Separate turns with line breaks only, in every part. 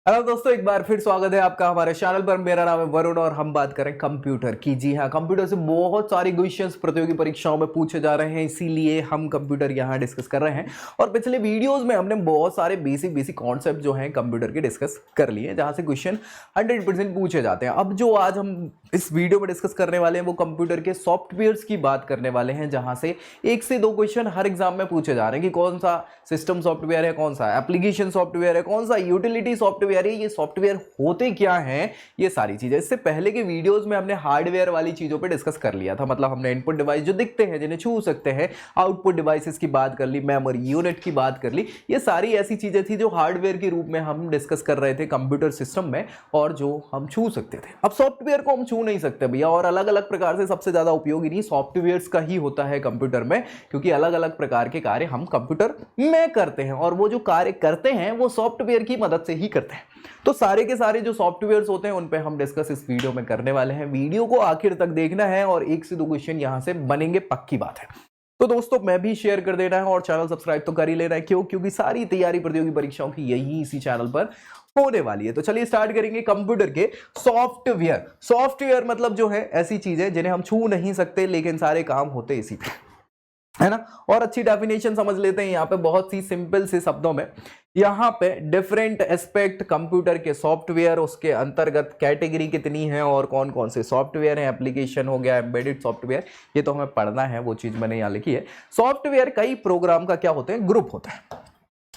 Hello दोस्तों, एक बार फिर स्वागत है आपका हमारे चैनल पर। मेरा नाम है वरुण और हम बात करें कंप्यूटर की। जी हाँ, कंप्यूटर से बहुत सारे क्वेश्चंस प्रतियोगी परीक्षाओं में पूछे जा रहे हैं, इसीलिए हम कंप्यूटर यहाँ डिस्कस कर रहे हैं। और पिछले वीडियोस में हमने बहुत सारे बेसिक कॉन्सेप्ट जो हैं कंप्यूटर के डिस्कस कर लिए, जहाँ से क्वेश्चन 100% पूछे जाते हैं। अब जो आज हम इस वीडियो में डिस्कस करने वाले हैं वो कंप्यूटर के सॉफ्टवेयर्स की बात करने वाले हैं, जहाँ से 1 से 2 क्वेश्चन हर एग्जाम में पूछे जा रहे हैं कि कौन सा सिस्टम सॉफ्टवेयर है, कौन सा एप्लीकेशन सॉफ्टवेयर है, कौन सा यूटिलिटी सॉफ्टवेयर, ये सॉफ्टवेयर होते क्या हैं, ये सारी चीजें। इससे पहले के वीडियोस में हमने हार्डवेयर वाली चीजों पे डिस्कस कर लिया था, मतलब हमने इनपुट डिवाइस जो दिखते हैं जिन्हें छू सकते हैं, आउटपुट डिवाइसेस की बात कर ली, मेमोरी यूनिट की बात कर ली। ये सारी ऐसी चीजें थी जो हार्डवेयर के रूप में हम डिस्कस कर रहे थे कंप्यूटर सिस्टम में और जो हम छू सकते थे। अब सॉफ्टवेयर को हम छू नहीं सकते भैया, और अलग अलग प्रकार से सबसे ज्यादा उपयोगी नहीं सॉफ्टवेयर का ही होता है कंप्यूटर में, क्योंकि अलग अलग प्रकार के कार्य हम कंप्यूटर में करते हैं और वो जो कार्य करते हैं वो सॉफ्टवेयर की मदद से ही करते हैं। तो सारे के सारे जो सॉफ्टवेयर्स होते हैं उन पे हम डिस्कस इस वीडियो में करने वाले हैं। वीडियो को आखिर तक देखना है और 1 से 2 क्वेश्चन यहां से बनेंगे, पक्की बात है। तो दोस्तों, मैं भी शेयर कर देना है और चैनल सब्सक्राइब तो कर ही लेना है। क्यों? क्योंकि सारी तैयारी प्रतियोगी परीक्षाओं की यही इसी चैनल पर होने वाली है। तो चलिए स्टार्ट करेंगे कंप्यूटर के सॉफ्टवेयर। सॉफ्टवेयर मतलब जो है ऐसी चीजें जिन्हें हम छू नहीं सकते लेकिन सारे काम होते इसी पे, है ना। और अच्छी डेफिनेशन समझ लेते हैं यहाँ पे, बहुत सी सिंपल से शब्दों में। यहाँ पे डिफरेंट एस्पेक्ट कंप्यूटर के सॉफ्टवेयर, उसके अंतर्गत कैटेगरी कितनी है और कौन कौन से सॉफ्टवेयर हैं, एप्लीकेशन हो गया, एम्बेडेड सॉफ्टवेयर, ये तो हमें पढ़ना है, वो चीज मैंने यहाँ लिखी है। सॉफ्टवेयर कई प्रोग्राम का क्या होते हैं, ग्रुप होता है।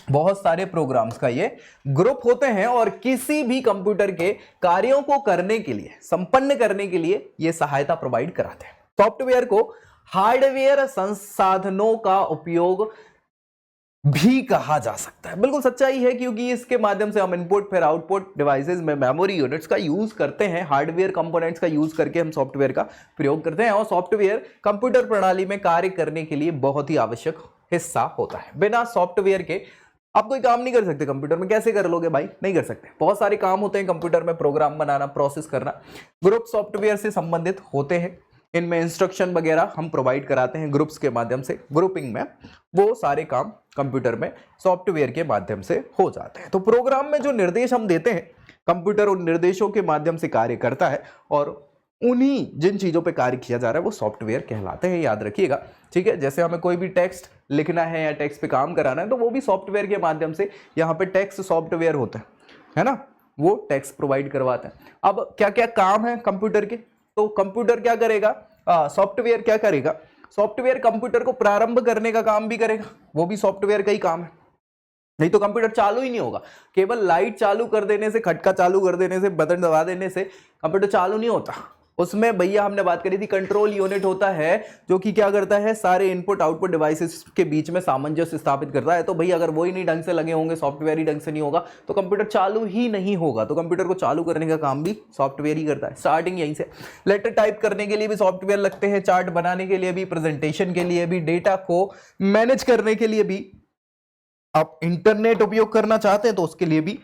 बहुत सारे प्रोग्राम्स का ये ग्रुप होते हैं और किसी भी कंप्यूटर के कार्यों को करने के लिए, संपन्न करने के लिए ये सहायता प्रोवाइड कराते हैं। सॉफ्टवेयर को हार्डवेयर संसाधनों का उपयोग भी कहा जा सकता है। बिल्कुल सच्चाई है, क्योंकि इसके माध्यम से हम इनपुट फिर आउटपुट डिवाइसेस में मेमोरी यूनिट्स का यूज करते हैं। हार्डवेयर कंपोनेंट्स का यूज करके हम सॉफ्टवेयर का प्रयोग करते हैं और सॉफ्टवेयर कंप्यूटर प्रणाली में कार्य करने के लिए बहुत ही आवश्यक हिस्सा होता है। बिना सॉफ्टवेयर के आप कोई काम नहीं कर सकते कंप्यूटर में। कैसे कर लोगे भाई? नहीं कर सकते। बहुत सारे काम होते हैं कंप्यूटर में, प्रोग्राम बनाना, प्रोसेस करना, ग्रुप सॉफ्टवेयर से संबंधित होते हैं। इनमें इंस्ट्रक्शन वगैरह हम प्रोवाइड कराते हैं ग्रुप्स के माध्यम से, ग्रुपिंग में। वो सारे काम कंप्यूटर में सॉफ्टवेयर के माध्यम से हो जाते हैं। तो प्रोग्राम में जो निर्देश हम देते हैं, कंप्यूटर उन निर्देशों के माध्यम से कार्य करता है और उन्हीं जिन चीजों पे कार्य किया जा रहा है वो सॉफ्टवेयर कहलाते हैं, याद रखिएगा। ठीक है, जैसे हमें कोई भी टेक्स्ट लिखना है या टेक्स्ट पे काम कराना है तो वो भी सॉफ्टवेयर के माध्यम से, यहाँ पे टेक्स्ट सॉफ्टवेयर होता है ना, वो टेक्स्ट प्रोवाइड करवाता है। अब क्या क्या काम है कंप्यूटर के, तो कंप्यूटर क्या करेगा, सॉफ्टवेयर क्या करेगा, सॉफ्टवेयर कंप्यूटर को प्रारंभ करने का काम भी करेगा, वो भी सॉफ्टवेयर का ही काम है। नहीं तो कंप्यूटर चालू ही नहीं होगा। केवल लाइट चालू कर देने से, खटका चालू कर देने से, बटन दबा देने से कंप्यूटर चालू नहीं होता। उसमें भैया हमने बात करी थी, कंट्रोल यूनिट होता है जो कि क्या करता है, सारे इनपुट आउटपुट डिवाइसेस के बीच में सामंजस्य स्थापित करता है। तो भैया अगर वो ही नहीं ढंग से लगे होंगे, सॉफ्टवेयर ही ढंग से नहीं होगा तो कंप्यूटर चालू ही नहीं होगा। तो कंप्यूटर को चालू करने का काम भी सॉफ्टवेयर ही करता है। स्टार्टिंग यहीं से, लेटर टाइप करने के लिए भी सॉफ्टवेयर लगते हैं, चार्ट बनाने के लिए भी, प्रेजेंटेशन के लिए भी, डेटा को मैनेज करने के लिए भी। आप इंटरनेट उपयोग करना चाहते हैं तो उसके लिए भी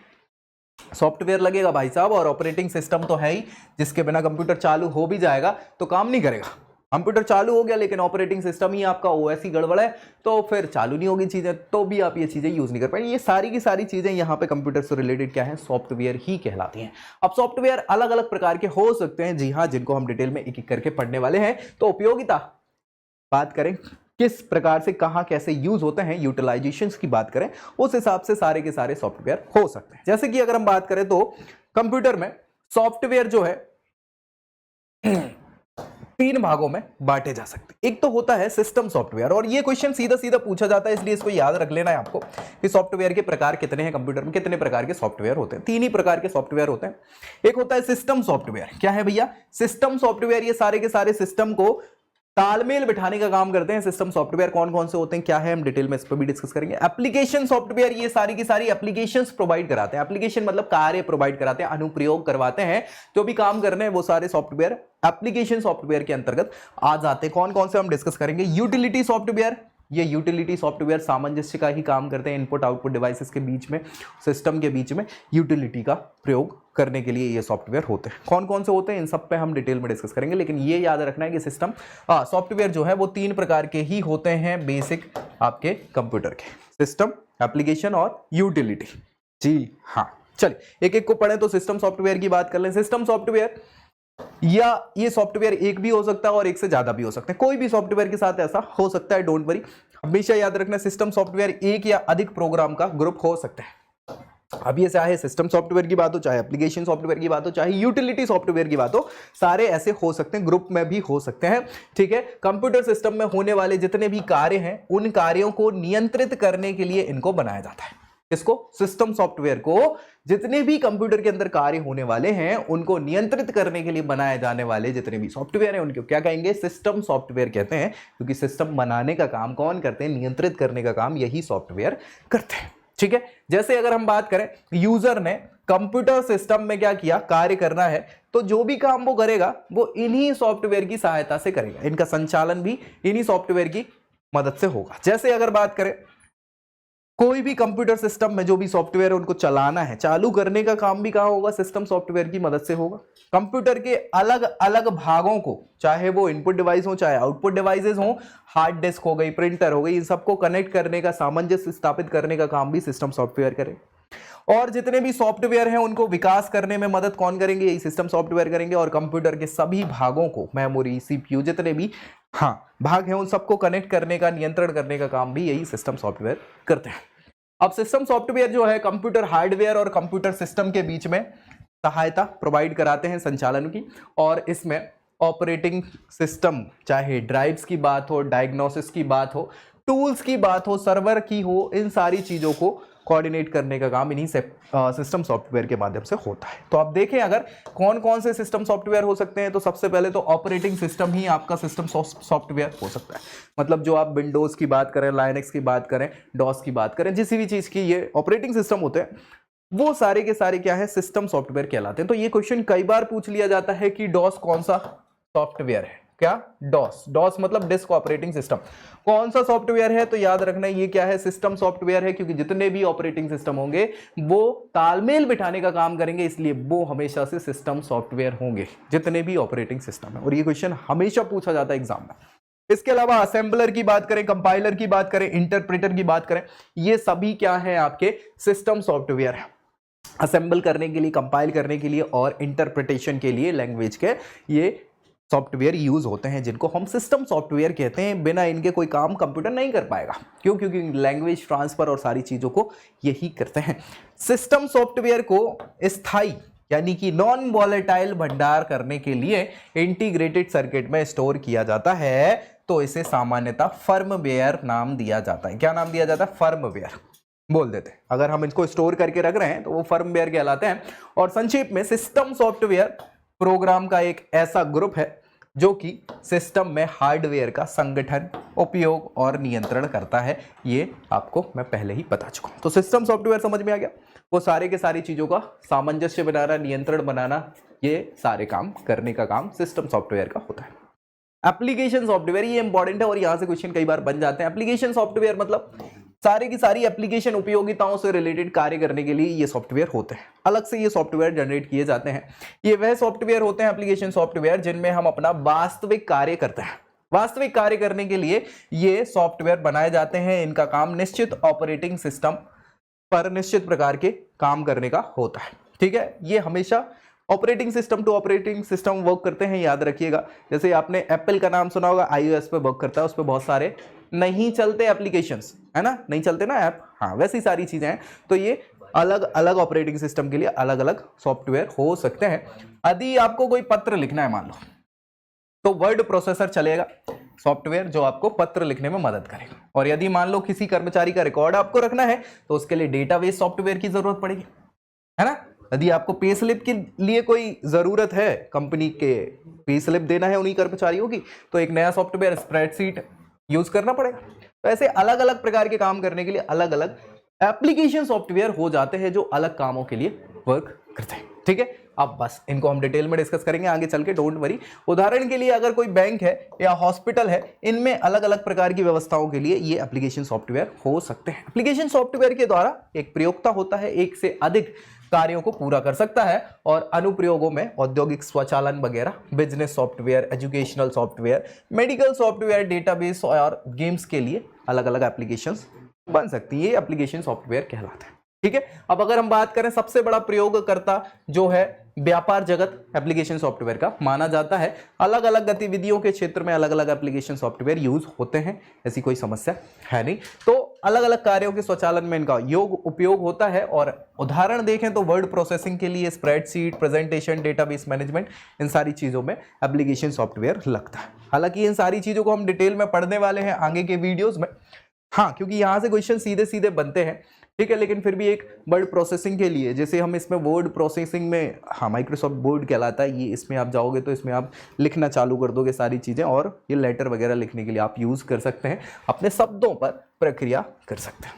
सॉफ्टवेयर लगेगा भाई साहब। और ऑपरेटिंग सिस्टम तो है ही, जिसके बिना कंप्यूटर चालू हो भी जाएगा तो काम नहीं करेगा। कंप्यूटर चालू हो गया लेकिन ऑपरेटिंग सिस्टम ही आपका ओएस ही गड़बड़ है तो फिर चालू नहीं होगी चीजें, तो भी आप ये चीजें यूज नहीं कर पाएंगे। ये सारी की सारी चीजें यहाँ पे कंप्यूटर से रिलेटेड क्या है, सॉफ्टवेयर ही कहलाती हैं। अब सॉफ्टवेयर अलग अलग प्रकार के हो सकते हैं, जी हाँ, जिनको हम डिटेल में एक एक करके पढ़ने वाले हैं। तो उपयोगिता बात करें, किस प्रकार से कहां कैसे यूज होते हैं, यूटिलाइजेशंस की बात करें, उस हिसाब से सारे के सारे सॉफ्टवेयर हो सकते हैं। जैसे कि अगर हम बात करें तो कंप्यूटर में सॉफ्टवेयर जो है 3 भागों में बांटे जा सकते हैं। एक तो होता है सिस्टम सॉफ्टवेयर, और ये क्वेश्चन सीधा सीधा पूछा जाता है, इसलिए इसको याद रख लेना है आपको कि सॉफ्टवेयर के प्रकार कितने हैं, कंप्यूटर में कितने प्रकार के सॉफ्टवेयर होते हैं। 3 ही प्रकार के सॉफ्टवेयर होते हैं। एक होता है सिस्टम सॉफ्टवेयर। क्या है भैया? सिस्टम सॉफ्टवेयर ये सारे के सारे सिस्टम को तालमेल बिठाने का काम करते हैं। सिस्टम सॉफ्टवेयर कौन कौन से होते हैं, क्या है, हम डिटेल में इस पर भी डिस्कस करेंगे। एप्लीकेशन सॉफ्टवेयर ये सारी की सारी एप्लीकेशंस प्रोवाइड कराते हैं। एप्लीकेशन मतलब कार्य प्रोवाइड कराते हैं, अनुप्रयोग करवाते हैं, जो भी काम करने हैं वो सारे सॉफ्टवेयर एप्लीकेशन सॉफ्टवेयर के अंतर्गत आ जाते हैं। कौन कौन से हम डिस्कस करेंगे। यूटिलिटी सॉफ्टवेयर, ये यूटिलिटी सॉफ्टवेयर सामंजस्य का ही काम करते हैं, इनपुट आउटपुट डिवाइसेस के बीच में, सिस्टम के बीच में यूटिलिटी का प्रयोग करने के लिए ये सॉफ्टवेयर होते हैं। कौन कौन से होते हैं इन सब पे हम डिटेल में डिस्कस करेंगे, लेकिन ये याद रखना है कि सिस्टम सॉफ्टवेयर जो है वो 3 प्रकार के ही होते हैं बेसिक आपके कंप्यूटर के, सिस्टम, एप्लीकेशन और यूटिलिटी। जी हाँ, चलिए एक एक को पढ़ें। तो सिस्टम सॉफ्टवेयर की बात कर लें। सिस्टम सॉफ्टवेयर या ये सॉफ्टवेयर एक भी हो सकता है और एक से ज्यादा भी हो सकते हैं, कोई भी सॉफ्टवेयर के साथ ऐसा हो सकता है, डोंट वरी। हमेशा याद रखना सिस्टम सॉफ्टवेयर एक या अधिक प्रोग्राम का ग्रुप हो सकता है। अब ये चाहे सिस्टम सॉफ्टवेयर की बात हो, चाहे एप्लीकेशन सॉफ्टवेयर की बात हो, चाहे यूटिलिटी सॉफ्टवेयर की बात हो, सारे ऐसे हो सकते हैं, ग्रुप में भी हो सकते हैं। ठीक है, कंप्यूटर सिस्टम में होने वाले जितने भी कार्य हैं उन कार्यों को नियंत्रित करने के लिए इनको बनाया जाता है। इसको सिस्टम सॉफ्टवेयर को जितने भी कंप्यूटर के अंदर कार्य होने वाले हैं उनको नियंत्रित करने के लिए बनाए जाने वाले जितने भी सॉफ्टवेयर हैं उनको क्या कहेंगे? सिस्टम सॉफ्टवेयर कहते हैं, क्योंकि सिस्टम बनाने का काम कौन करते हैं? नियंत्रित करने का काम यही सॉफ्टवेयर करते हैं। ठीक है, जैसे अगर हम बात करें यूजर ने कंप्यूटर सिस्टम में क्या किया, कार्य करना है, तो जो भी काम वो करेगा वो इन्हीं सॉफ्टवेयर की सहायता से करेगा, इनका संचालन भी इन्हीं सॉफ्टवेयर की मदद से होगा। जैसे अगर बात करें कोई भी कंप्यूटर सिस्टम में जो भी सॉफ्टवेयर है उनको चलाना है, चालू करने का काम भी कहां होगा? सिस्टम सॉफ्टवेयर की मदद से होगा। कंप्यूटर के अलग अलग भागों को, चाहे वो इनपुट डिवाइस हो चाहे आउटपुट डिवाइसेस हो, हार्ड डिस्क हो गई, प्रिंटर हो गई, इन सबको कनेक्ट करने का, सामंजस्य स्थापित करने का काम भी सिस्टम सॉफ्टवेयर करे। और जितने भी सॉफ्टवेयर हैं उनको विकास करने में मदद कौन करेंगे? यही सिस्टम सॉफ्टवेयर करेंगे। और कंप्यूटर के सभी भागों को, मेमोरी, सीपीयू, जितने भी भाग हैं उन सबको कनेक्ट करने का, नियंत्रण करने का काम भी यही सिस्टम सॉफ्टवेयर करते हैं। अब सिस्टम सॉफ्टवेयर जो है कंप्यूटर हार्डवेयर और कंप्यूटर सिस्टम के बीच में सहायता प्रोवाइड कराते हैं संचालन की। और इसमें ऑपरेटिंग सिस्टम, चाहे ड्राइव्स की बात हो, डायग्नोसिस की बात हो, टूल्स की बात हो, सर्वर की हो, इन सारी चीजों को कोऑर्डिनेट करने का काम इन्हीं से सिस्टम सॉफ्टवेयर के माध्यम से होता है। तो आप देखें अगर कौन कौन से सिस्टम सॉफ्टवेयर हो सकते हैं, तो सबसे पहले तो ऑपरेटिंग सिस्टम ही आपका सिस्टम सॉफ्टवेयर हो सकता है। मतलब जो आप विंडोज की बात करें, लाइनक्स की बात करें, डॉस की बात करें, जिस भी चीज की ये ऑपरेटिंग सिस्टम होते हैं वो सारे के सारे क्या है? सिस्टम सॉफ्टवेयर कहलाते हैं। तो ये क्वेश्चन कई बार पूछ लिया जाता है कि डॉस कौन सा सॉफ्टवेयर है? क्या? डॉस मतलब डिस्क ऑपरेटिंग सिस्टम कौन सा सॉफ्टवेयर है? तो याद रखना ये क्या है? सिस्टम सॉफ्टवेयर है, क्योंकि जितने भी ऑपरेटिंग सिस्टम होंगे वो तालमेल बिठाने का काम करेंगे, इसलिए वो हमेशा से सिस्टम सॉफ्टवेयर होंगे, जितने भी ऑपरेटिंग सिस्टम है। और ये क्वेश्चन हमेशा पूछा जाता है एग्जाम में। इसके अलावा असेंबलर की बात करें, कंपाइलर की बात करें, इंटरप्रेटर की बात करें, ये सभी क्या है? आपके सिस्टम सॉफ्टवेयर है। असेंबल करने के लिए, कंपाइल करने के लिए और इंटरप्रिटेशन के लिए लैंग्वेज के ये सॉफ्टवेयर यूज होते हैं, जिनको हम सिस्टम सॉफ्टवेयर कहते हैं। बिना इनके कोई काम कंप्यूटर नहीं कर पाएगा। क्यों? क्योंकि लैंग्वेज ट्रांसफर और सारी चीजों को यही करते हैं। सिस्टम सॉफ्टवेयर को स्थायी यानी कि नॉन वॉलेटाइल भंडार करने के लिए इंटीग्रेटेड सर्किट में स्टोर किया जाता है, तो इसे सामान्यतः फर्मवेयर नाम दिया जाता है। क्या नाम दिया जाता है? फर्मवेयर बोल देते हैं। अगर हम इसको स्टोर करके रख रहे हैं तो वो फर्मवेयर कहलाते हैं। और संक्षेप में सिस्टम सॉफ्टवेयर प्रोग्राम का एक ऐसा ग्रुप है जो कि सिस्टम में हार्डवेयर का संगठन, उपयोग और नियंत्रण करता है। ये आपको मैं पहले ही बता चुका हूं। तो सिस्टम सॉफ्टवेयर समझ में आ गया? वो सारे के सारी चीजों का सामंजस्य बनाना, नियंत्रण बनाना, ये सारे काम करने का काम सिस्टम सॉफ्टवेयर का होता है। एप्लीकेशन सॉफ्टवेयर ये इंपॉर्टेंट है और यहां से क्वेश्चन कई बार बन जाते हैं। एप्लीकेशन सॉफ्टवेयर मतलब सारी की सारी एप्लीकेशन उपयोगिताओं से रिलेटेड कार्य करने के लिए ये सॉफ्टवेयर होते हैं। अलग से ये सॉफ्टवेयर जनरेट किए जाते हैं। ये वह सॉफ्टवेयर होते हैं, एप्लीकेशन सॉफ्टवेयर, जिनमें हम अपना वास्तविक कार्य करते हैं। वास्तविक कार्य करने के लिए ये सॉफ्टवेयर बनाए जाते हैं। इनका काम निश्चित ऑपरेटिंग सिस्टम पर निश्चित प्रकार के काम करने का होता है। ठीक है, ये हमेशा operating system to operating system work करते हैं, याद रखिएगा। जैसे आपने एप्पल का नाम सुना होगा, iOS पे वर्क करता है, उस पर बहुत सारे नहीं चलते एप्लीकेशंस, है ना, नहीं चलते ना ऐप, हाँ वैसी सारी चीजें हैं। तो ये अलग अलग ऑपरेटिंग सिस्टम के लिए अलग अलग सॉफ्टवेयर हो सकते हैं। यदि आपको कोई पत्र लिखना है मान लो, तो वर्ड प्रोसेसर चलेगा सॉफ्टवेयर जो आपको पत्र लिखने में मदद करेगा। और यदि मान लो किसी कर्मचारी का रिकॉर्ड आपको रखना है तो उसके लिए डेटाबेस सॉफ्टवेयर की जरूरत पड़ेगी, है ना। यदि आपको पे स्लिप के लिए कोई जरूरत है, कंपनी के पे स्लिप देना है उन्हीं कर्मचारियों की, तो एक नया सॉफ्टवेयर स्प्रेडशीट यूज करना पड़ेगा। तो ऐसे अलग अलग प्रकार के काम करने के लिए अलग अलग एप्लीकेशन सॉफ्टवेयर हो जाते हैं जो अलग कामों के लिए वर्क करते हैं। ठीक है, अब बस इनको हम डिटेल में डिस्कस करेंगे आगे चल के, डोंट वरी। उदाहरण के लिए अगर कोई बैंक है या हॉस्पिटल है, इनमें अलग अलग प्रकार की व्यवस्थाओं के लिए ये एप्लीकेशन सॉफ्टवेयर हो सकते हैं। एप्लीकेशन सॉफ्टवेयर के द्वारा एक प्रयोक्ता होता है, एक से अधिक कार्यों को पूरा कर सकता है। और अनुप्रयोगों में औद्योगिक स्वचालन वगैरह, business software, educational software, medical software, database और गेम्स के लिए अलग अलग एप्लीकेशंस बन सकती है। ये एप्लीकेशन सॉफ्टवेयर कहलाता है। ठीक है। अब अगर हम बात करें सबसे बड़ा प्रयोगकर्ता जो है व्यापार जगत एप्लीकेशन सॉफ्टवेयर का माना जाता है। अलग अलग गतिविधियों के क्षेत्र में अलग अलग एप्लीकेशन सॉफ्टवेयर यूज होते हैं, ऐसी कोई समस्या है नहीं। तो अलग अलग कार्यों के स्वचालन में इनका उपयोग होता है। और उदाहरण देखें तो वर्ड प्रोसेसिंग के लिए स्प्रेडशीट, प्रेजेंटेशन, डेटाबेस मैनेजमेंट, इन सारी चीजों में एप्लीकेशन सॉफ्टवेयर लगता है। हालांकि इन सारी चीजों को हम डिटेल में पढ़ने वाले हैं आगे के वीडियोस में, हाँ, क्योंकि यहां से क्वेश्चन सीधे सीधे बनते हैं, ठीक है। लेकिन फिर भी एक वर्ड प्रोसेसिंग के लिए, जैसे हम इसमें वर्ड प्रोसेसिंग में, हाँ, माइक्रोसॉफ्ट वर्ड कहलाता है ये, इसमें आप जाओगे तो इसमें आप लिखना चालू कर दोगे सारी चीज़ें, और ये लेटर वगैरह लिखने के लिए आप यूज़ कर सकते हैं, अपने शब्दों पर प्रक्रिया कर सकते हैं,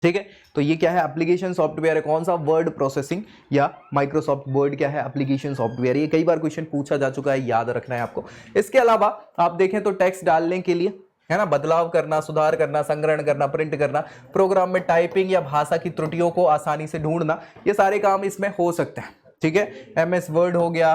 ठीक है। तो ये क्या है, एप्लीकेशन सॉफ्टवेयर है। कौन सा, वर्ड प्रोसेसिंग या माइक्रोसॉफ्ट वर्ड क्या है, एप्लीकेशन सॉफ्टवेयर। ये कई बार क्वेश्चन पूछा जा चुका है, याद रखना है आपको। इसके अलावा आप देखें तो टेक्स्ट डालने के लिए, है ना, बदलाव करना, सुधार करना, संग्रहण करना, प्रिंट करना, प्रोग्राम में टाइपिंग या भाषा की त्रुटियों को आसानी से ढूंढना, ये सारे काम इसमें हो सकते हैं, ठीक है। MS वर्ड हो गया,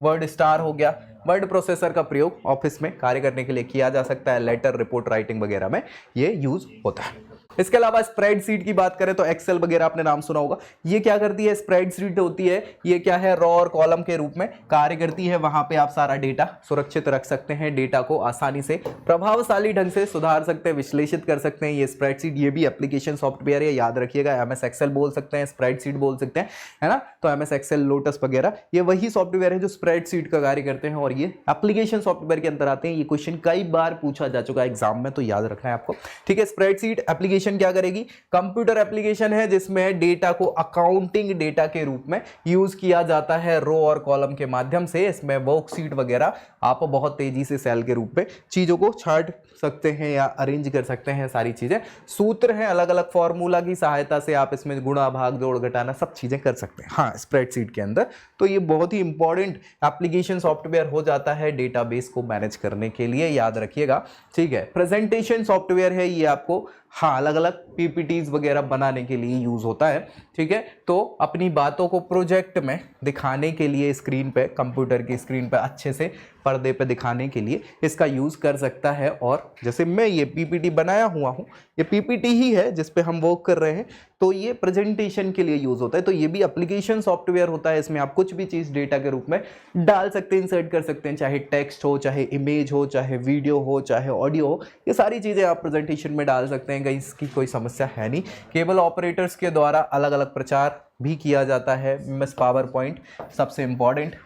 वर्ड स्टार हो गया। वर्ड प्रोसेसर का प्रयोग ऑफिस में कार्य करने के लिए किया जा सकता है, लेटर, रिपोर्ट राइटिंग वगैरह में ये यूज होता है। इसके अलावा स्प्रेडशीट की बात करें तो एक्सेल वगैरह आपने नाम सुना होगा। ये क्या करती है, स्प्रेडशीट होती है, ये क्या है, रॉ और कॉलम के रूप में कार्य करती है। वहां पे आप सारा डेटा सुरक्षित रख सकते हैं, डेटा को आसानी से प्रभावशाली ढंग से सुधार सकते हैं, विश्लेषित कर सकते हैं। ये स्प्रेडशीट, ये भी एप्लीकेशन सॉफ्टवेयर है, याद रखिएगा। MS एक्सेल बोल सकते हैं, स्प्रेडशीट बोल सकते हैं, है ना। तो MS एक्सेल, लोटस वगैरह ये वही सॉफ्टवेयर है जो स्प्रेडशीट का कार्य करते हैं, और ये एप्लीकेशन सॉफ्टवेयर के अंदर आते हैं। ये क्वेश्चन कई बार पूछा जा चुका है एग्जाम में, तो याद रखना है आपको, ठीक है। स्प्रेडशीट एप्लीकेशन क्या करेगी, कंप्यूटर एप्लीकेशन है जिसमें डेटा को अकाउंटिंग डेटा के रूप में यूज किया जाता है, रो और कॉलम के माध्यम से। इसमें वर्कशीट वगैरह आप बहुत तेजी से सेल के रूप में चीजों को छाट सकते हैं या अरेंज कर सकते हैं, सारी चीजें। सूत्र हैं, अलग अलग फॉर्मूला की सहायता से आप इसमें गुणा, भाग, जोड़, घटाना सब चीजें कर सकते हैं, हाँ, स्प्रेडशीट के अंदर। तो ये बहुत ही इंपॉर्टेंट एप्लीकेशन सॉफ्टवेयर हो जाता है डेटाबेस को मैनेज करने के लिए, याद रखिएगा, ठीक है। प्रेजेंटेशन सॉफ्टवेयर है, ये आपको, हाँ, अलग अलग PPTs वगैरह बनाने के लिए यूज होता है, ठीक है। तो अपनी बातों को प्रोजेक्ट में दिखाने के लिए स्क्रीन पे, कंप्यूटर की स्क्रीन पे अच्छे से पर्दे पे दिखाने के लिए इसका यूज कर सकता है। और जैसे मैं ये PPT बनाया हुआ हूँ, ये PPT ही है जिस पे हम वर्क कर रहे हैं, तो ये प्रेजेंटेशन के लिए यूज होता है। तो ये भी एप्लीकेशन सॉफ्टवेयर होता है, इसमें आप कुछ भी चीज डेटा के रूप में डाल सकते हैं, इंसर्ट कर सकते हैं, चाहे टेक्स्ट हो, चाहे इमेज हो, चाहे वीडियो हो, चाहे ऑडियो हो, ये सारी चीजें आप प्रेजेंटेशन में डाल सकते हैं, कहीं इसकी कोई समस्या है नहीं। केबल ऑपरेटर्स के द्वारा अलग अलग प्रचार भी किया जाता है। MS पावर पॉइंट सबसे इंपॉर्टेंट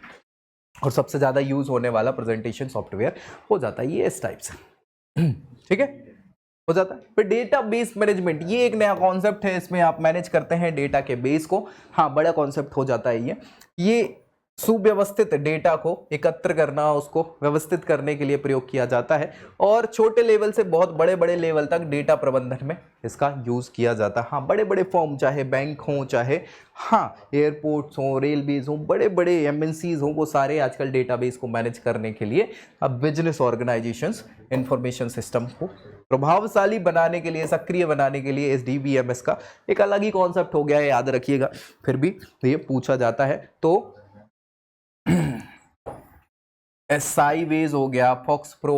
और सबसे ज्यादा यूज होने वाला प्रेजेंटेशन सॉफ्टवेयर हो जाता है ये इस टाइप से, ठीक है, हो जाता है। फिर डेटाबेस मैनेजमेंट, ये एक नया कॉन्सेप्ट है, इसमें आप मैनेज करते हैं डेटा के बेस को, हाँ, बड़ा कॉन्सेप्ट हो जाता है ये सुव्यवस्थित डेटा को एकत्र करना, उसको व्यवस्थित करने के लिए प्रयोग किया जाता है, और छोटे लेवल से बहुत बड़े बड़े लेवल तक डेटा प्रबंधन में इसका यूज किया जाता है। हाँ, बड़े बड़े फर्म, चाहे बैंक हो, चाहे, हाँ, एयरपोर्ट्स हो, रेलवेज हो, बड़े बड़े MNCs हो, वो सारे आजकल डेटाबेस को मैनेज करने के लिए अब बिजनेस ऑर्गेनाइजेशंस इंफॉर्मेशन सिस्टम को प्रभावशाली बनाने के लिए, सक्रिय बनाने के लिए SDBMS का एक अलग ही कॉन्सेप्ट हो गया है, याद रखिएगा। फिर भी ये पूछा जाता है। तो SIWAYS हो गया, फॉक्स प्रो,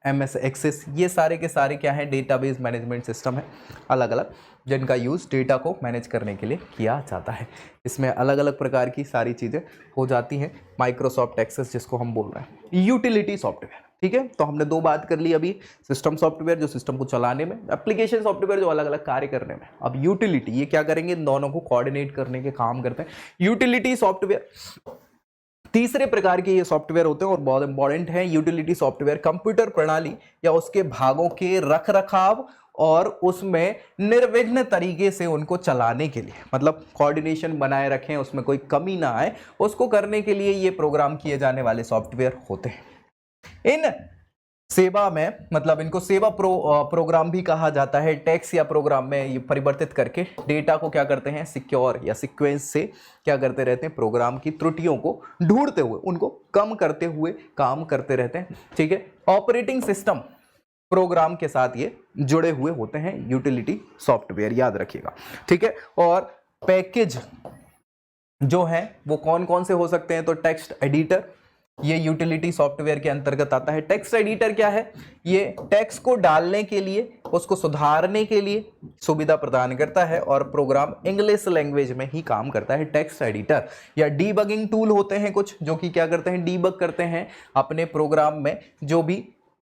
MS एक्सेस, ये सारे के सारे क्या है, डेटाबेस मैनेजमेंट सिस्टम है अलग अलग, जिनका यूज डेटा को मैनेज करने के लिए किया जाता है। इसमें अलग अलग प्रकार की सारी चीजें हो जाती हैं। माइक्रोसॉफ्ट एक्सेस जिसको हम बोल रहे हैं, यूटिलिटी सॉफ्टवेयर, ठीक है। तो हमने दो बात कर ली अभी, सिस्टम सॉफ्टवेयर जो सिस्टम को चलाने में, एप्लीकेशन सॉफ्टवेयर जो अलग अलग कार्य करने में। अब यूटिलिटी, ये क्या करेंगे, इन दोनों को कोऑर्डिनेट करने के काम करते हैं। यूटिलिटी सॉफ्टवेयर तीसरे प्रकार के ये सॉफ्टवेयर होते हैं और बहुत इंपॉर्टेंट है। यूटिलिटी सॉफ्टवेयर कंप्यूटर प्रणाली या उसके भागों के रखरखाव और उसमें निर्विघ्न तरीके से उनको चलाने के लिए, मतलब कोऑर्डिनेशन बनाए रखें, उसमें कोई कमी ना आए, उसको करने के लिए ये प्रोग्राम किए जाने वाले सॉफ्टवेयर होते हैं। इन सेवा में, मतलब इनको सेवा प्रोग्राम भी कहा जाता है। टेक्स्ट या प्रोग्राम में ये परिवर्तित करके डेटा को क्या करते हैं, सिक्योर या सीक्वेंस से क्या करते रहते हैं, प्रोग्राम की त्रुटियों को ढूंढते हुए उनको कम करते हुए काम करते रहते हैं, ठीक है। ऑपरेटिंग सिस्टम प्रोग्राम के साथ ये जुड़े हुए होते हैं यूटिलिटी सॉफ्टवेयर, याद रखिएगा, ठीक है। और पैकेज जो है वो कौन कौन से हो सकते हैं, तो टेक्स्ट एडिटर ये यूटिलिटी सॉफ्टवेयर के अंतर्गत आता है। टेक्स्ट एडिटर क्या है, ये टेक्स्ट को डालने के लिए उसको सुधारने के लिए सुविधा प्रदान करता है और प्रोग्राम इंग्लिश लैंग्वेज में ही काम करता है। टेक्स्ट एडिटर या डीबगिंग टूल होते हैं कुछ, जो कि क्या करते हैं, डीबग करते हैं अपने प्रोग्राम में जो भी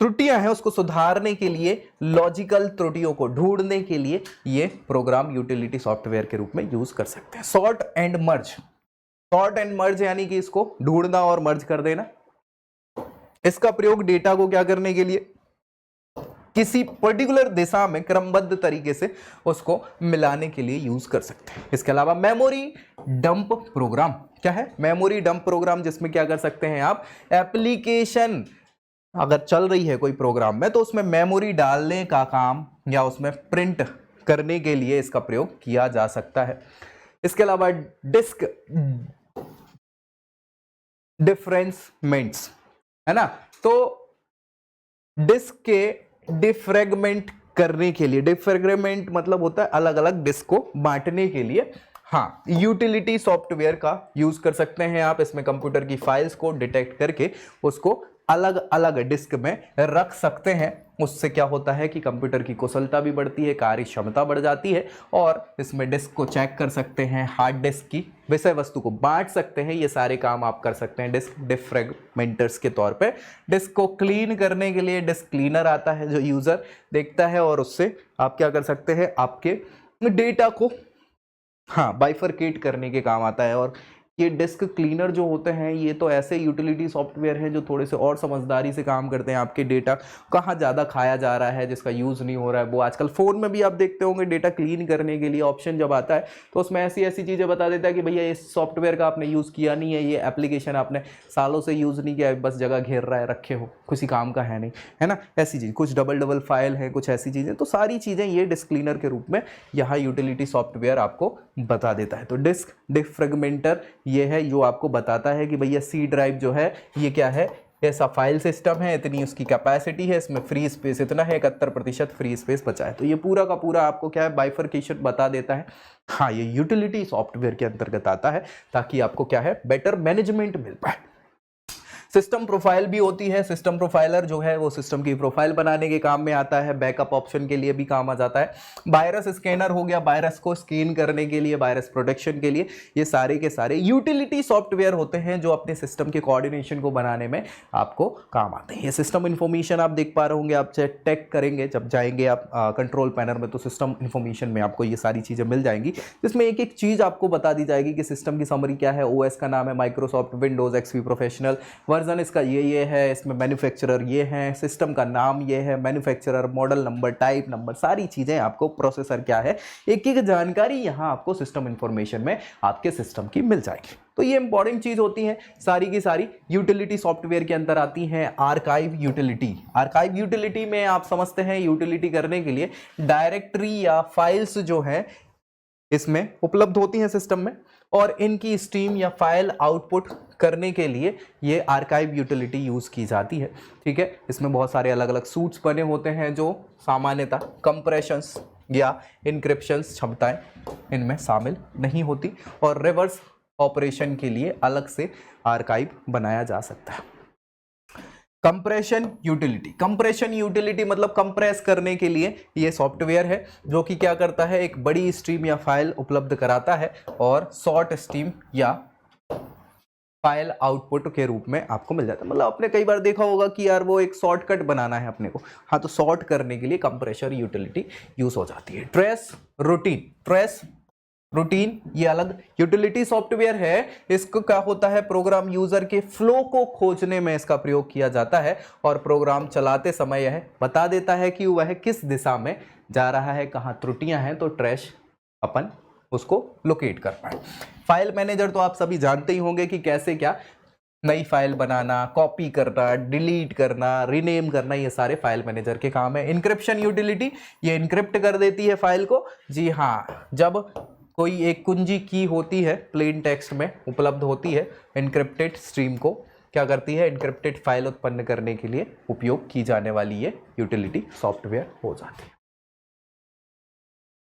त्रुटियां हैं उसको सुधारने के लिए, लॉजिकल त्रुटियों को ढूंढने के लिए ये प्रोग्राम यूटिलिटी सॉफ्टवेयर के रूप में यूज कर सकते हैं। Sort and merge, sort and merge यानी कि इसको ढूंढना और मर्ज कर देना। इसका प्रयोग डेटा को क्या करने के लिए, किसी पर्टिकुलर दिशा में क्रमबद्ध तरीके से उसको मिलाने के लिए यूज कर सकते हैं। इसके अलावा मेमोरी डंप प्रोग्राम, क्या है मेमोरी डंप प्रोग्राम, जिसमें क्या कर सकते हैं आप, एप्लीकेशन अगर चल रही है कोई प्रोग्राम में तो उसमें मेमोरी डालने का काम या उसमें प्रिंट करने के लिए इसका प्रयोग किया जा सकता है। इसके अलावा डिस्क डिफ्रेंसमेंट्स है ना, तो डिस्क के डिफ्रेगमेंट करने के लिए, डिफ्रेगमेंट मतलब होता है अलग अलग डिस्क को बांटने के लिए, हाँ, यूटिलिटी सॉफ्टवेयर का यूज कर सकते हैं आप। इसमें कंप्यूटर की फाइल्स को डिटेक्ट करके उसको अलग अलग डिस्क में रख सकते हैं। उससे क्या होता है कि कंप्यूटर की कुशलता भी बढ़ती है, कार्य क्षमता बढ़ जाती है, और इसमें डिस्क को चेक कर सकते हैं, हार्ड डिस्क की विषय वस्तु को बांट सकते हैं। ये सारे काम आप कर सकते हैं डिस्क डिफ्रेगमेंटर्स के तौर पे। डिस्क को क्लीन करने के लिए डिस्क क्लीनर आता है जो यूजर देखता है, और उससे आप क्या कर सकते हैं, आपके डेटा को हाँ बाइफरकेट करने के काम आता है। और ये डिस्क क्लीनर जो होते हैं ये तो ऐसे यूटिलिटी सॉफ्टवेयर हैं जो थोड़े से और समझदारी से काम करते हैं। आपके डेटा कहाँ ज़्यादा खाया जा रहा है, जिसका यूज़ नहीं हो रहा है, वो आजकल फ़ोन में भी आप देखते होंगे डेटा क्लीन करने के लिए ऑप्शन जब आता है तो उसमें ऐसी ऐसी चीज़ें बता देता है कि भैया इस सॉफ्टवेयर का आपने यूज़ किया नहीं है, ये एप्लीकेशन आपने सालों से यूज़ नहीं किया है, बस जगह घेर रहा है, रखे हो, किसी काम का है नहीं, है ना, ऐसी चीज़। कुछ डबल फाइल है, कुछ ऐसी चीज़ें, तो सारी चीज़ें ये डिस्क क्लीनर के रूप में यहाँ यूटिलिटी सॉफ्टवेयर आपको बता देता है। तो डिस्क डिफ्रेगमेंटर ये है जो आपको बताता है कि भैया सी ड्राइव जो है ये क्या है, ऐसा फाइल सिस्टम है, इतनी उसकी कैपेसिटी है, इसमें फ्री स्पेस इतना है, 71% फ्री स्पेस बचा है। तो ये पूरा का पूरा आपको क्या है, बाइफरकेशन बता देता है। हाँ, ये यूटिलिटी सॉफ्टवेयर के अंतर्गत आता है ताकि आपको क्या है, बेटर मैनेजमेंट मिल पाए। सिस्टम प्रोफाइल भी होती है। सिस्टम प्रोफाइलर जो है वो सिस्टम की प्रोफाइल बनाने के काम में आता है, बैकअप ऑप्शन के लिए भी काम आ जाता है। वायरस स्कैनर हो गया, वायरस को स्कैन करने के लिए, वायरस प्रोटेक्शन के लिए। ये सारे के सारे यूटिलिटी सॉफ्टवेयर होते हैं जो अपने सिस्टम के कोऑर्डिनेशन को बनाने में आपको काम आते हैं। ये सिस्टम इन्फॉर्मेशन आप देख पा रहे होंगे, आप चेक करेंगे जब जाएंगे आप कंट्रोल पैनल में, तो सिस्टम इन्फॉर्मेशन में आपको ये सारी चीज़ें मिल जाएंगी, जिसमें एक एक चीज़ आपको बता दी जाएगी कि सिस्टम की समरी क्या है। ओएस का नाम है Microsoft Windows XP professional, version इसका ये है, इसमें मैन्युफैक्चरर ये है, सिस्टम का नाम ये है, manufacturer, model number, type number, सारी चीजें आपको, प्रोसेसर क्या है, एक एक जानकारी यहां आपको सिस्टम इंफॉर्मेशन में आपके सिस्टम की मिल जाएगी। तो ये इंपॉर्टेंट चीज होती है, सारी की सारी यूटिलिटी सॉफ्टवेयर के अंदर आती हैं। आर्काइव यूटिलिटी, आर्काइव यूटिलिटी में आप समझते हैं यूटिलिटी करने के लिए डायरेक्टरी या फाइल्स जो है इसमें उपलब्ध होती हैं सिस्टम में, और इनकी स्ट्रीम या फाइल आउटपुट करने के लिए ये आर्काइव यूटिलिटी यूज की जाती है। ठीक है, इसमें बहुत सारे अलग अलग सूट्स बने होते हैं जो सामान्यतः कंप्रेशंस या इंक्रिप्शंस क्षमताएं इनमें शामिल नहीं होती, और रिवर्स ऑपरेशन के लिए अलग से आर्काइव बनाया जा सकता है। कंप्रेशन यूटिलिटी, कंप्रेशन यूटिलिटी मतलब कंप्रेस करने के लिए ये सॉफ्टवेयर है जो कि क्या करता है, एक बड़ी स्ट्रीम या फाइल उपलब्ध कराता है और शॉर्ट स्ट्रीम या फाइल आउटपुट के रूप में आपको मिल जाता है। मतलब आपने कई बार देखा होगा कि यार वो एक शॉर्टकट बनाना है अपने को, हाँ, तो शॉर्ट करने के लिए कंप्रेशर यूटिलिटी यूज हो जाती है। ट्रेस रूटीन, ट्रेस रूटीन ये अलग यूटिलिटी सॉफ्टवेयर है। इसको क्या होता है, प्रोग्राम यूजर के फ्लो को खोजने में इसका प्रयोग किया जाता है, और प्रोग्राम चलाते समय यह बता देता है कि वह किस दिशा में जा रहा है, कहाँ त्रुटियां हैं, तो ट्रैश अपन उसको लोकेट कर पाए। फाइल मैनेजर तो आप सभी जानते ही होंगे कि कैसे क्या नई फाइल बनाना, कॉपी करना, डिलीट करना, रीनेम करना, ये सारे फाइल मैनेजर के काम है। इनक्रिप्शन यूटिलिटी, ये इनक्रिप्ट कर देती है फाइल को। जी हाँ, जब कोई एक कुंजी की होती है प्लेन टेक्स्ट में उपलब्ध होती है, इनक्रिप्टेड स्ट्रीम को क्या करती है, इनक्रिप्टेड फाइल उत्पन्न करने के लिए उपयोग की जाने वाली ये यूटिलिटी सॉफ्टवेयर हो जाती है।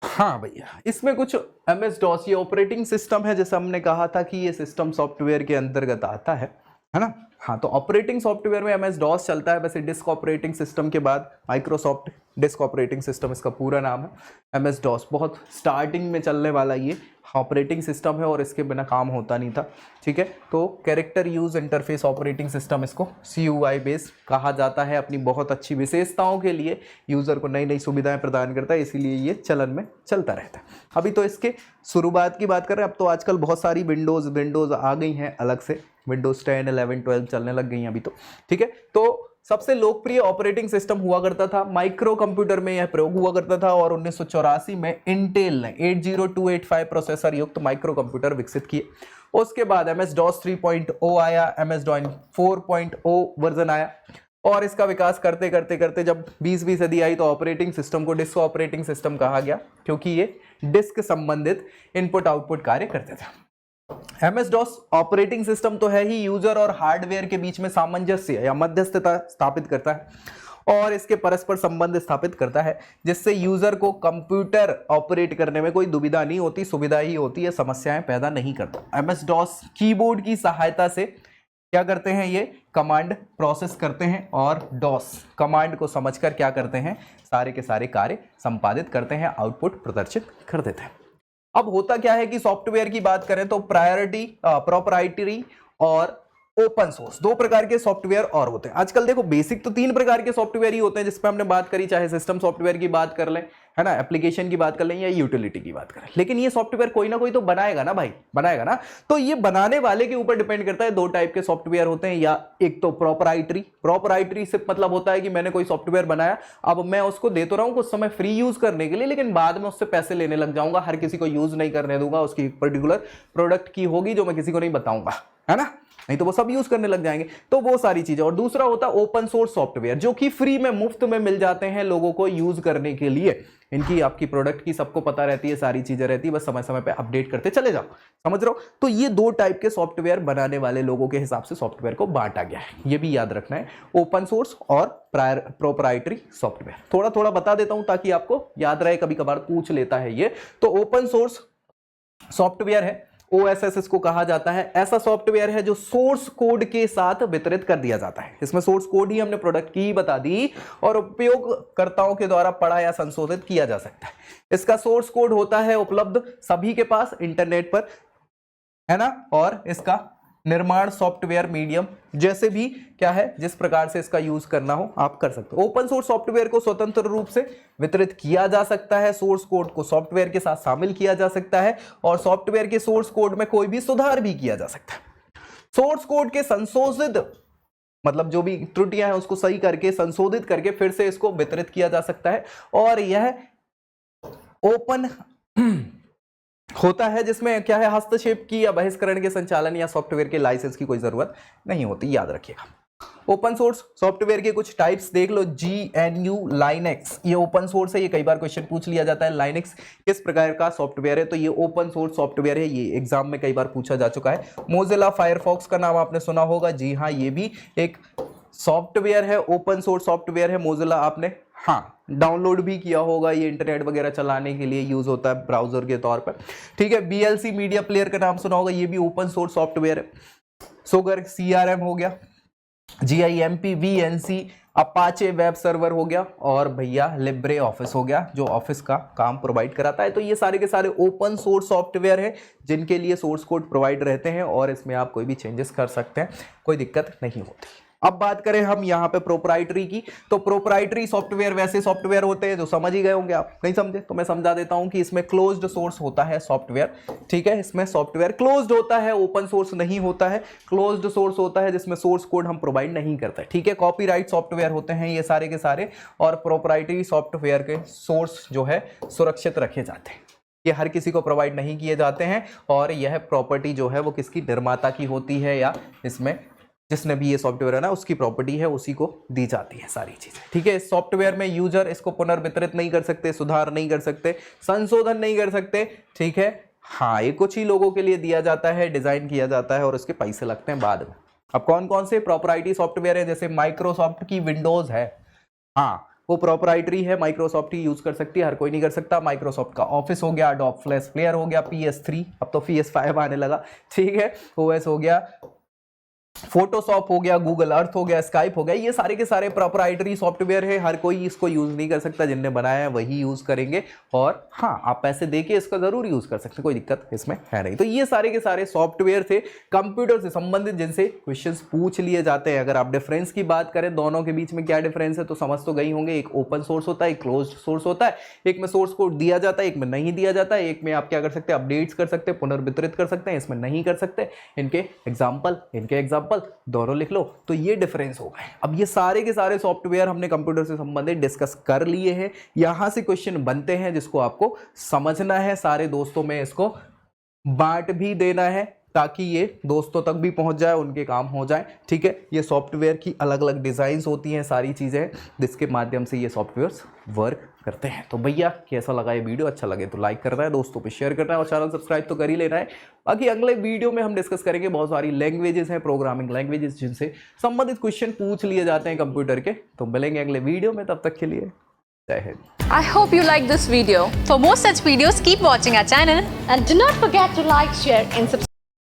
हाँ भैया, इसमें कुछ MS DOS ये ऑपरेटिंग सिस्टम है, जैसे हमने कहा था कि ये सिस्टम सॉफ्टवेयर के अंतर्गत आता है ना। हाँ, तो ऑपरेटिंग सॉफ्टवेयर में एमएस डॉस चलता है। वैसे डिस्क ऑपरेटिंग सिस्टम के बाद माइक्रोसॉफ्ट डिस्क ऑपरेटिंग सिस्टम इसका पूरा नाम है। एमएस डॉस बहुत स्टार्टिंग में चलने वाला ये ऑपरेटिंग सिस्टम है और इसके बिना काम होता नहीं था, ठीक है। तो character use interface operating system इसको CUI बेस कहा जाता है। अपनी बहुत अच्छी विशेषताओं के लिए यूज़र को नई नई सुविधाएं प्रदान करता है, इसीलिए ये चलन में चलता रहता है। अभी तो इसके शुरुआत की बात कर रहे हैं, अब तो आजकल बहुत सारी विंडोज़ आ गई हैं अलग से, विंडोज़ 10, 11, 12 चलने लग गई हैं अभी तो, ठीक है। तो सबसे लोकप्रिय ऑपरेटिंग सिस्टम हुआ करता था, माइक्रो कंप्यूटर में यह प्रयोग हुआ करता था और 1984 में इंटेल ने 80285 प्रोसेसर युक्त माइक्रो कंप्यूटर विकसित किए। उसके बाद MS DOS 3.0 आया, MS DOS 4.0 वर्जन आया और इसका विकास करते करते करते जब 20वीं सदी आई तो ऑपरेटिंग सिस्टम को डिस्क ऑपरेटिंग सिस्टम कहा गया, क्योंकि ये डिस्क संबंधित इनपुट आउटपुट कार्य करते थे। MS DOS ऑपरेटिंग सिस्टम तो है ही, यूजर और हार्डवेयर के बीच में सामंजस्य या मध्यस्थता स्थापित करता है और इसके परस्पर संबंध स्थापित करता है, जिससे यूजर को कंप्यूटर ऑपरेट करने में कोई दुविधा नहीं होती, सुविधा ही होती है, समस्याएं पैदा नहीं करता। MS DOS कीबोर्ड की सहायता से क्या करते हैं, ये कमांड प्रोसेस करते हैं और DOS कमांड को समझकर क्या करते हैं, सारे के सारे कार्य संपादित करते हैं, आउटपुट प्रदर्शित कर देते हैं। अब होता क्या है कि सॉफ्टवेयर की बात करें तो प्रोप्राइटरी और ओपन सोर्स दो प्रकार के सॉफ्टवेयर और होते हैं। आजकल देखो बेसिक तो 3 प्रकार के सॉफ्टवेयर ही होते हैं जिस पे हमने बात करी, चाहे सिस्टम सॉफ्टवेयर की बात कर लें, है ना, एप्लीकेशन की बात कर लें या यूटिलिटी की बात करें, लेकिन ये सॉफ्टवेयर कोई ना कोई तो बनाएगा ना भाई, बनाएगा ना। तो ये बनाने वाले के ऊपर डिपेंड करता है। 2 टाइप के सॉफ्टवेयर होते हैं, या एक तो प्रोप्राइटरी से मतलब होता है कि मैंने कोई सॉफ्टवेयर बनाया, अब मैं उसको दे तो रहा हूं कुछ समय फ्री यूज करने के लिए, लेकिन बाद में उससे पैसे लेने लग जाऊंगा, हर किसी को यूज नहीं करने दूंगा, उसकी एक पर्टिकुलर प्रोडक्ट की होगी जो मैं किसी को नहीं बताऊंगा, है ना, नहीं तो वो सब यूज करने लग जाएंगे। तो वो सारी चीजें। और दूसरा होता है ओपन सोर्स सॉफ्टवेयर, जो कि फ्री में मुफ्त में मिल जाते हैं लोगों को यूज करने के लिए। इनकी आपकी प्रोडक्ट की सबको पता रहती है, सारी चीजें रहती है, बस समय समय पे अपडेट करते चले जाओ, समझ रहे हो। तो ये 2 टाइप के सॉफ्टवेयर बनाने वाले लोगों के हिसाब से सॉफ्टवेयर को बांटा गया है, ये भी याद रखना है, ओपन सोर्स और प्रोप्राइटरी सॉफ्टवेयर। थोड़ा थोड़ा बता देता हूं ताकि आपको याद रहे, कभी कभार पूछ लेता है ये। तो ओपन सोर्स सॉफ्टवेयर है, OSS इसको कहा जाता है, ऐसा सॉफ्टवेयर है जो सोर्स कोड के साथ वितरित कर दिया जाता है। इसमें सोर्स कोड ही हमने प्रोडक्ट की बता दी और उपयोगकर्ताओं के द्वारा पढ़ा या संशोधित किया जा सकता है। इसका सोर्स कोड होता है उपलब्ध सभी के पास इंटरनेट पर, है ना, और इसका निर्माण सॉफ्टवेयर मीडियम जैसे भी क्या है, जिस प्रकार से इसका यूज करना हो आप कर सकते हो। ओपन सोर्स सॉफ्टवेयर को स्वतंत्र रूप से वितरित किया जा सकता है, सोर्स कोड को सॉफ्टवेयर के साथ शामिल किया जा सकता है और सॉफ्टवेयर के सोर्स कोड में कोई भी सुधार भी किया जा सकता है। सोर्स कोड के संशोधित मतलब जो भी त्रुटियां हैं उसको सही करके संशोधित करके फिर से इसको वितरित किया जा सकता है और यह ओपन होता है, जिसमें क्या है, हस्तक्षेप की या बहिष्करण के संचालन या सॉफ्टवेयर के लाइसेंस की कोई जरूरत नहीं होती, याद रखिएगा। ओपन सोर्स सॉफ्टवेयर के कुछ टाइप्स देख लो। GNU लाइनेक्स, ये ओपन सोर्स है, ये कई बार क्वेश्चन पूछ लिया जाता है, लाइनेक्स किस प्रकार का सॉफ्टवेयर है, तो ये ओपन सोर्स सॉफ्टवेयर है, ये एग्जाम में कई बार पूछा जा चुका है। मोजिला फायरफॉक्स का नाम आपने सुना होगा, जी हाँ, ये भी एक सॉफ्टवेयर है, ओपन सोर्स सॉफ्टवेयर है। मोजिला आपने डाउनलोड भी किया होगा, ये इंटरनेट वगैरह चलाने के लिए यूज होता है ब्राउजर के तौर पर, ठीक है। BLC मीडिया प्लेयर का नाम सुना होगा, ये भी ओपन सोर्स सॉफ्टवेयर है। सुगर CRM हो गया, GIMP VNC, Apache web server हो गया और भैया लिब्रे ऑफिस हो गया, जो ऑफिस का काम प्रोवाइड कराता है। तो ये सारे के सारे ओपन सोर्स सॉफ्टवेयर है जिनके लिए सोर्स कोड प्रोवाइड रहते हैं और इसमें आप कोई भी चेंजेस कर सकते हैं, कोई दिक्कत नहीं होती। अब बात करें हम यहाँ पे प्रोप्राइटरी की, तो प्रोप्राइटरी सॉफ्टवेयर वैसे सॉफ्टवेयर होते हैं जो समझ ही गए होंगे आप, नहीं समझे तो मैं समझा देता हूँ कि इसमें क्लोज्ड सोर्स होता है सॉफ्टवेयर, ठीक है। इसमें सॉफ्टवेयर क्लोज्ड होता है, ओपन सोर्स नहीं होता है, क्लोज्ड सोर्स होता है जिसमें सोर्स कोड हम प्रोवाइड नहीं करते, ठीक है। कॉपीराइट सॉफ्टवेयर होते हैं ये सारे के सारे और प्रोप्राइटरी सॉफ्टवेयर के सोर्स जो है सुरक्षित रखे जाते हैं, ये हर किसी को प्रोवाइड नहीं किए जाते हैं और यह प्रॉपर्टी जो है वो किसकी, निर्माता की होती है या इसमें जिसने भी ये सॉफ्टवेयर है ना उसकी प्रॉपर्टी है, उसी को दी जाती है सारी चीजें, ठीक है। इस सॉफ्टवेयर में यूजर इसको पुनर्वितरित नहीं कर सकते, सुधार नहीं कर सकते, संशोधन नहीं कर सकते, ठीक है। हाँ, ये कुछ ही लोगों के लिए दिया जाता है, डिजाइन किया जाता है और उसके पैसे लगते हैं बाद में। अब कौन कौन से प्रोप्राइटरी सॉफ्टवेयर है, जैसे माइक्रोसॉफ्ट की विंडोज है, हाँ वो प्रोप्राइटरी है, माइक्रोसॉफ्ट ही यूज कर सकती है, हर कोई नहीं कर सकता। माइक्रोसॉफ्ट का ऑफिस हो गया, एडोब फ्लैश प्लेयर हो गया, PS3, अब तो PS5 आने लगा, ठीक है। OS हो गया, फोटोशॉप हो गया, गूगल अर्थ हो गया, स्काइप हो गया, ये सारे के सारे प्रोप्राइटरी सॉफ्टवेयर है, हर कोई इसको यूज नहीं कर सकता, जिनने बनाया है वही यूज करेंगे। और हाँ, आप पैसे देके इसका जरूर यूज कर सकते हैं, कोई दिक्कत इसमें है नहीं। तो ये सारे के सारे सॉफ्टवेयर थे कंप्यूटर से संबंधित जिनसे क्वेश्चंस पूछ लिए जाते हैं। अगर आप डिफरेंस की बात करें दोनों के बीच में क्या डिफरेंस है तो समझ तो गई होंगे। एक ओपन सोर्स होता है, एक क्लोज्ड सोर्स होता है। एक में सोर्स कोड दिया जाता है, एक में नहीं दिया जाता है। एक में आप क्या कर सकते हैं, अपडेट्स कर सकते हैं, पुनर्वितरित कर सकते हैं, इसमें नहीं कर सकते। इनके एग्जाम्पल दोनों लिख लो। तो ये डिफरेंस हो गए। अब ये सारे के सारे सॉफ्टवेयर हमने कंप्यूटर से संबंधित डिस्कस कर लिए हैं। यहां से क्वेश्चन बनते हैं जिसको आपको समझना है, सारे दोस्तों में इसको बांट भी देना है ताकि ये दोस्तों तक भी पहुंच जाए, उनके काम हो जाए। ठीक है, ये सॉफ्टवेयर की अलग अलग डिजाइन्स होती हैं, सारी चीजें जिसके माध्यम से ये सॉफ्टवेयर्स वर्क करते हैं। तो भैया कैसा लगा ये वीडियो? अच्छा लगे तो लाइक करना है, दोस्तों पे शेयर करना है और चैनल सब्सक्राइब तो कर ही लेना है। बाकी अगले वीडियो में हम डिस्कस करेंगे बहुत सारी लैंग्वेजेस हैं, प्रोग्रामिंग लैंग्वेजेस जिनसे संबंधित क्वेश्चन पूछ लिए जाते हैं कंप्यूटर के। तो मिलेंगे अगले वीडियो में, तब तक के लिए जय Hind.
I hope you like this video. For more such videos, keep watching our channel
And do not forget to like, share and subscribe.